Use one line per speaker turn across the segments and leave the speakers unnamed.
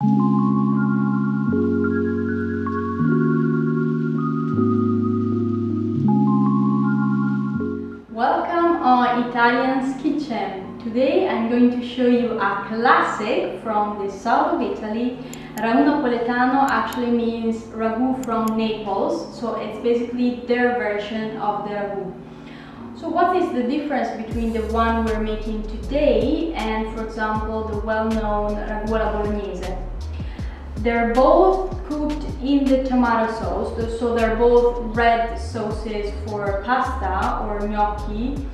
Welcome on Italian's Kitchen. Today I'm going to show you a classic from the south of Italy. Ragù napoletano actually means ragu from Naples, so it's basically their version of the ragu. So what is the difference between the one we're making today and, for example, the well-known ragù alla bolognese? They're both cooked in the tomato sauce, so they're both red sauces for pasta or gnocchi.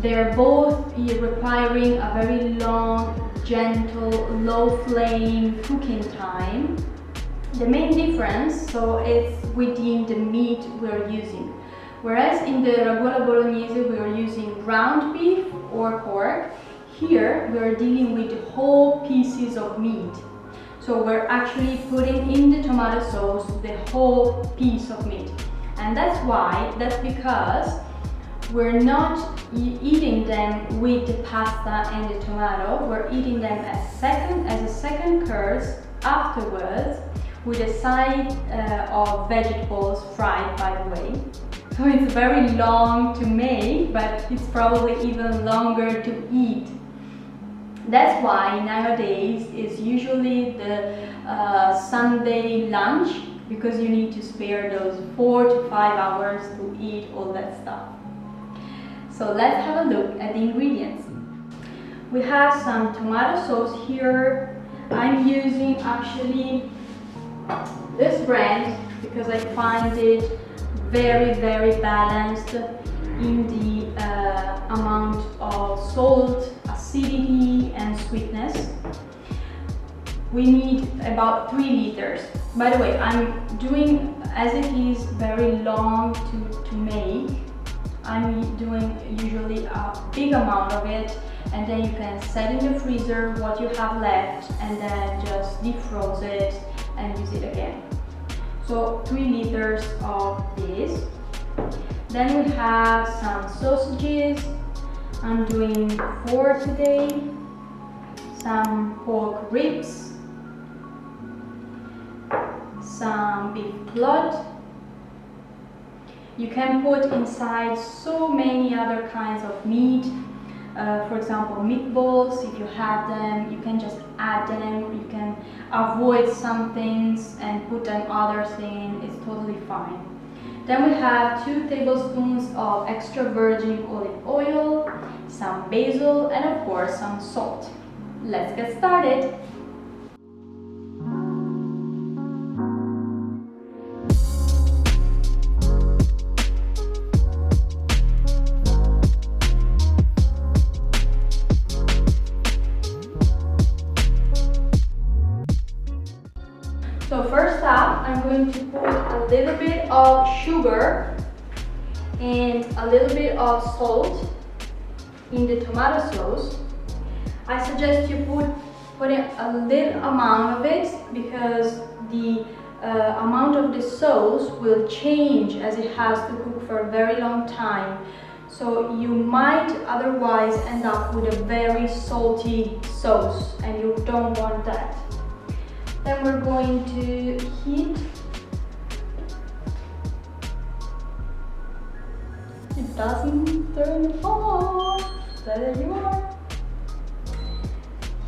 They're both requiring a very long, gentle, low flame cooking time. The main difference, it's within the meat we're using. Whereas in the ragù alla bolognese we are using ground beef or pork, here we are dealing with whole pieces of meat. So we're actually putting in the tomato sauce the whole piece of meat. And that's because we're not eating them with the pasta and the tomato, we're eating them as a second course afterwards with a side of vegetables fried, by the way. So it's very long to make, but it's probably even longer to eat. That's why nowadays it's usually the Sunday lunch, because you need to spare those 4 to 5 hours to eat all that stuff. So let's have a look at the ingredients. We have some tomato sauce here. I'm using actually this brand because I find it very balanced in the amount of salt, acidity and sweetness. We need about 3 liters. By the way, I'm doing, as it is very long to make, I'm doing usually a big amount of it, and then you can set in the freezer what you have left and then just defrost it and use it again. So 3 liters of this. Then we have some sausages. I'm doing 4 today. Some pork ribs. Some beef blood. You can put inside so many other kinds of meat. For example, meatballs, if you have them, you can just add them. You can avoid some things and put them other things. It's totally fine. Then we have 2 tablespoons of extra virgin olive oil, some basil, and of course some salt. Let's get started. So first up, I'm going to put a little bit of sugar and a little bit of salt in the tomato sauce. I suggest you put in a little amount of it because the amount of the sauce will change as it has to cook for a very long time. So you might otherwise end up with a very salty sauce, and you don't want that. Then we're going to heat. It doesn't turn on. There you are.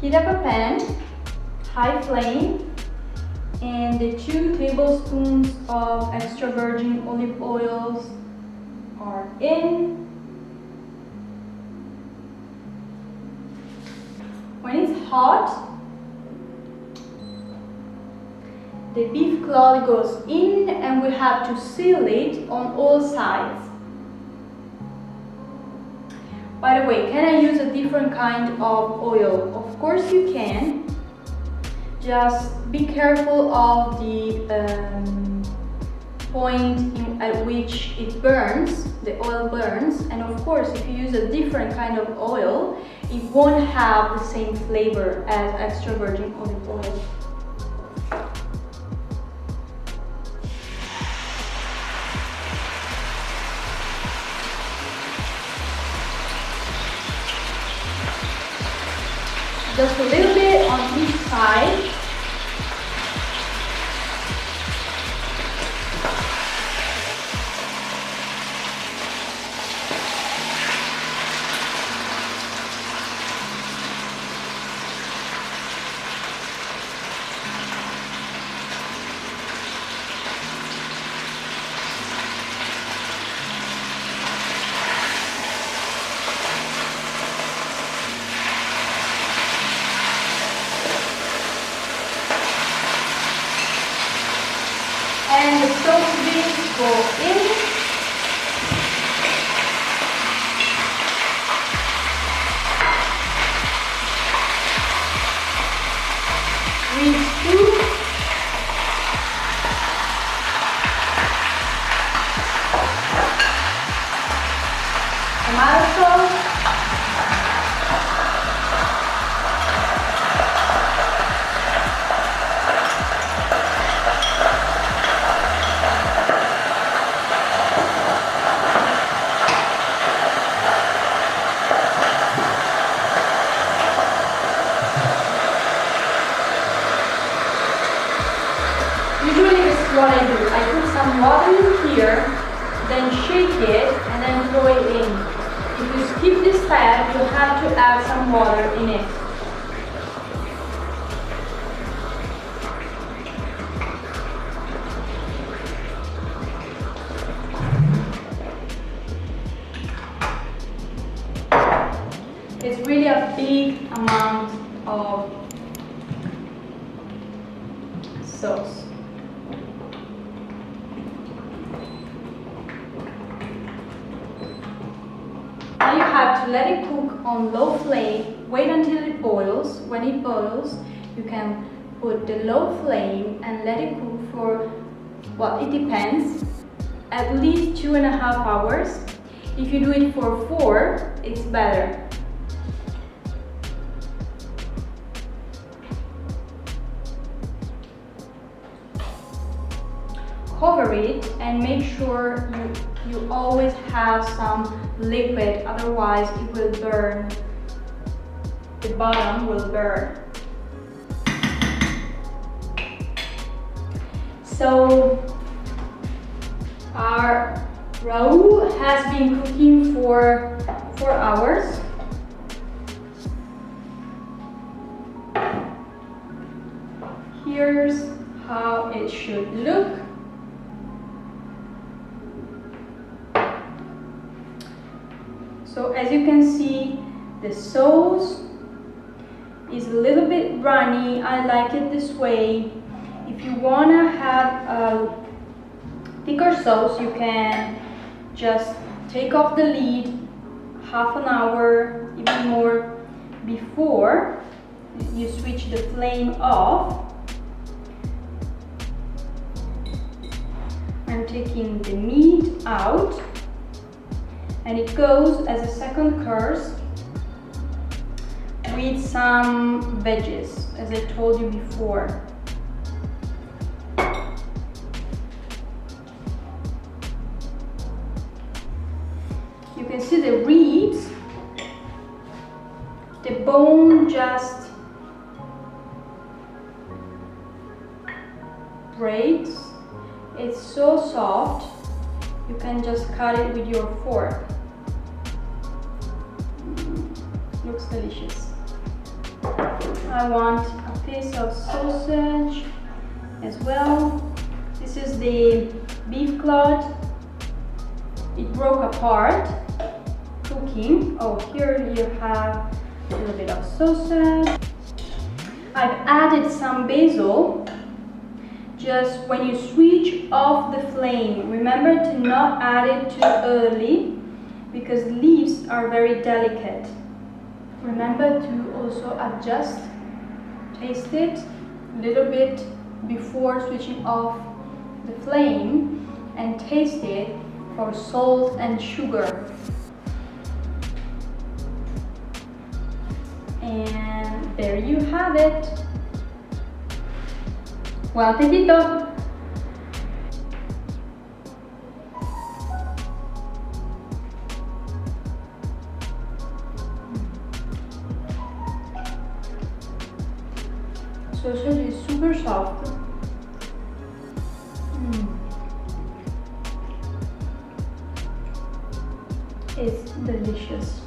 Heat up a pan, high flame, and the 2 tablespoons of extra virgin olive oils are in. When it's hot, the beef clot goes in and we have to seal it on all sides. By the way, can I use a different kind of oil? Of course you can. Just be careful of the point at which it burns, the oil burns, and of course if you use a different kind of oil, it won't have the same flavor as extra virgin olive oil. Just a little bit on each side. veggies go in. Rinse through. Tomato sauce. Usually this is what I do. I put some water in here, then shake it, and then throw it in. If you skip this step, you have to add some water in it. It's really a big amount of sauce. Now you have to let it cook on low flame, wait until it boils. When it boils, you can put the low flame and let it cook for, well, it depends, at least 2.5 hours. If you do it for 4, it's better. Cover it and make sure you always have some liquid, otherwise it will burn. The bottom will burn. So our ragu has been cooking for 4 hours. Here's how it should look. So as you can see, the sauce is a little bit runny. I like it this way. If you want to have a thicker sauce, you can just take off the lid half an hour, even more, before you switch the flame off. I'm taking the meat out, and it goes as a second course with some veggies, as I told you before. You can see the ribs, the bone just breaks. It's so soft, you can just cut it with your fork. Looks delicious. I want a piece of sausage as well. This is the beef clot. It broke apart cooking. Oh, here you have a little bit of sausage. I've added some basil. Just when you switch off the flame, remember to not add it too early because leaves are very delicate. Remember to also adjust, taste it a little bit before switching off the flame, and taste it for salt and sugar. And there you have it. Buon appetito! Sausage is super soft. It's delicious.